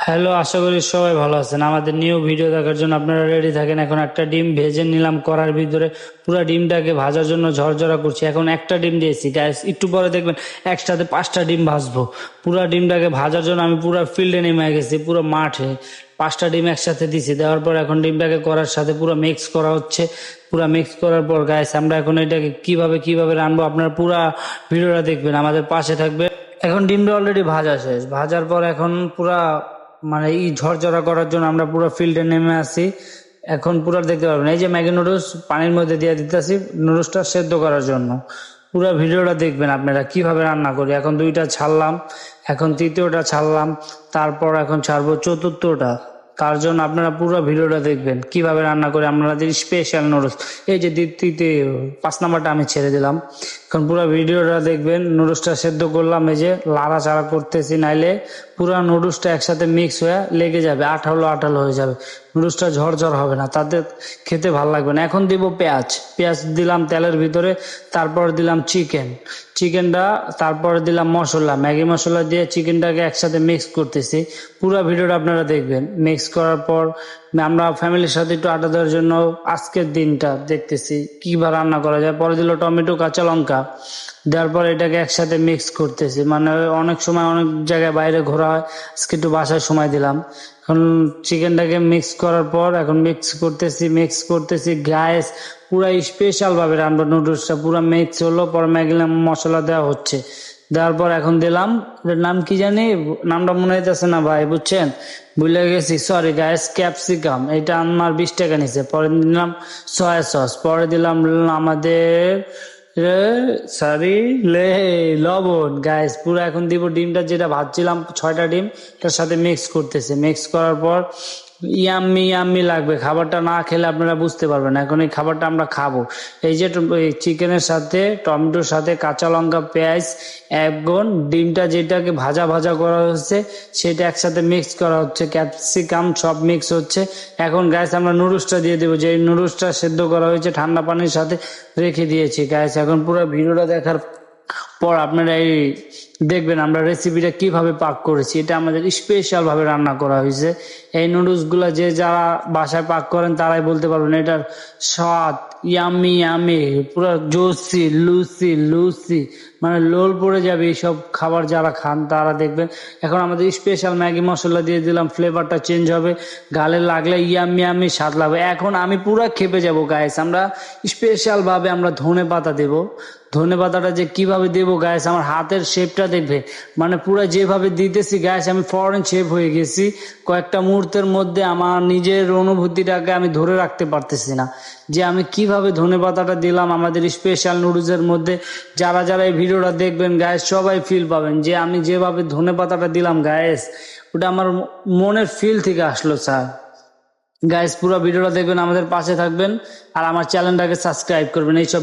Hello, আশা করি সবাই ভালো আছেন। আমাদের নিউ ভিডিও দেখার জন্য আপনারা রেডি থাকেন। এখন একটা ডিম ভেজে নিলাম কড়ার ভিতরে। পুরো ডিমটাকে ভাজার জন্য ঝরঝরা করছি। এখন একটা ডিম দিয়েছি গ্যাস, একটু পরে দেখবেন একসাথে 5টা ডিম ভাজবো। পুরো ডিমটাকে ভাজার জন্য আমি পুরো ফিল্ডে নেমে গেছি, পুরো মাঠে 5টা ডিম একসাথে দিছি। দেওয়ার পর এখন ডিমটাকে কড়ার সাথে পুরো মিক্স করা হচ্ছে। পুরো মিক্স করার পর গাইস আমরা এখন এটাকে কিভাবে কিভাবে রান্নবো আপনারা পুরো ভিডিওটা দেখবেন, আমাদের পাশে থাকবে। এখন ডিমটা অলরেডি ভাজা শেষ। ভাজার পর এখন পুরা মানে ঝরঝরা করার জন্য আমরা পুরো ফিল্ডে নেমে আসি। এখন পুরো দেখতে পারবেন এই যে ম্যাগি নুডলস পানির মধ্যে দিয়ে দিতেছি নুডলসটা সেদ্ধ করার জন্য। পুরো ভিডিওটা দেখবেন আপনারা কিভাবে রান্না করি। এখন দুইটা ছাড়লাম, এখন তৃতীয়টা ছাড়লাম, তারপর এখন ছাড়বো চতুর্থটা। তার জন্য আপনারা পুরো ভিডিওটা দেখবেন কিভাবে রান্না করে আপনাদের স্পেশাল নুডলস। এই যে তৃতীয় 5 নাম্বারটা আমি ছেড়ে দিলাম। এখন পুরো ভিডিওটা দেখবেন। নুডলসটা সেদ্ধ করলাম, এই যে লাড়াচাড়া করতেছি, নাইলে পুরো নুডলসটা একসাথে মিক্স হয়ে লেগে যাবে, আঠালো আঠালো হয়ে যাবে। নুডলসটা ঝরঝর হবে না, তাতে খেতে ভালো লাগবে না। এখন দিব পেঁয়াজ। পেঁয়াজ দিলাম তেলের ভিতরে, তারপর দিলাম চিকেনটা, তারপর দিলাম মশলা, ম্যাগি মশলা দিয়ে চিকেনটাকে একসাথে মিক্স করতেছি। পুরো ভিডিওটা আপনারা দেখবেন। মিক্স করার পর আমরা ফ্যামিলির সাথে একটু আড্ডা দেওয়ার জন্য আজকের দিনটা দেখতেছি কিভাবে রান্না করা যায়। পরে দিল টমেটো, কাঁচা লঙ্কা, দেওয়ার পর এটাকে একসাথে মিক্স করতেছি। মানে অনেক সময় অনেক জায়গায় বাইরে ঘোরা হয়, আজকে একটু বাসায় সময় দিলাম। এখন চিকেনটাকে মিক্স করার পর এখন মিক্স করতেছি গ্যাস। পুরা স্পেশাল ভাবে রান্না নুডলসটা পুরা মিক্স হলো, পর ম্যাগি মশলা দেওয়া হচ্ছে। দেওয়ার পর এখন দিলাম, এটার নাম কি জানি, নামটা মনে হইতেছে না ভাই, বুঝছেন, ভুলে গেছি, সরি গাইস, ক্যাপসিকাম। এটা আমার 20 টাকা নিছে। পরে দিলাম সয়া সস, পরে দিলাম আমাদের সরি লবণ। গাইস পুরো এখন দিব ডিমটা, যেটা ভাজছিলাম 6টা ডিম তার সাথে মিক্স করতেছে। মিক্স করার পর ইয়াম্মি ইয়াম্মি লাগবে। খাবারটা না খেলে আপনারা বুঝতে পারবেন। এখন এই খাবারটা আমরা খাবো। এই যে চিকেনের সাথে টমেটোর সাথে কাঁচা লঙ্কা, পেঁয়াজ, একগন ডিমটা যেটাকে ভাজা ভাজা করা হচ্ছে সেটা একসাথে মিক্স করা হচ্ছে, ক্যাপসিকাম সব মিক্স হচ্ছে। এখন গ্যাস আমরা নুডলসটা দিয়ে দেবো, যে নুডলসটা সেদ্ধ করা হয়েছে ঠান্ডা পানির সাথে রেখে দিয়েছি। গ্যাস এখন পুরো ভিডিওটা দেখার পর আপনারা এই দেখবেন আমরা রেসিপিটা কিভাবে পাক করেছি। এটা আমাদের স্পেশাল ভাবে রান্না করা হয়েছে। এই নুডলস গুলা যে যারা বাসায় পাক করেন তারাই বলতে পারবেন এটার স্বাদ ইয়ামি ইয়ামি, পুরো জোসি লুসি লুসি, মানে লোল পড়ে যাবে এইসব খাবার যারা খান তারা দেখবেন। এখন আমাদের স্পেশাল ম্যাগি মশলা দিয়ে দিলাম, ফ্লেভারটা চেঞ্জ হবে, গালে লাগলে ইয়ামি ইয়ামি স্বাদ লাগবে। এখন আমি পুরো খেপে যাব গাইস। আমরা স্পেশাল ভাবে আমরা ধনে পাতা দেবো। ধনে পাতাটা যে কিভাবে দেবো গাইস, আমার হাতের শেপটা দেখবে, মানে পুরো যেভাবে দিতেছি গাইস আমি ফরেন শেপ হয়ে গেছি। কয়েকটা মুহূর্তের মধ্যে আমার নিজের অনুভূতিটাকে আমি ধরে রাখতে পারতেছি না যে আমি কিভাবে ধনে পাতাটা দিলাম আমাদের স্পেশাল নুডলসের মধ্যে। যারা যারা এই ভিডিওটা দেখবেন গাইস সবাই ফিল পাবেন যে আমি যেভাবে ধনে পাতাটা দিলাম গাইস, ওটা আমার মনের ফিল থেকে আসলো স্যার। গাইস পুরো ভিডিওটা দেখবেন, আমাদের পাশে থাকবেন, আর আমার চ্যানেলটাকে সাবস্ক্রাইব করবেন। এইসব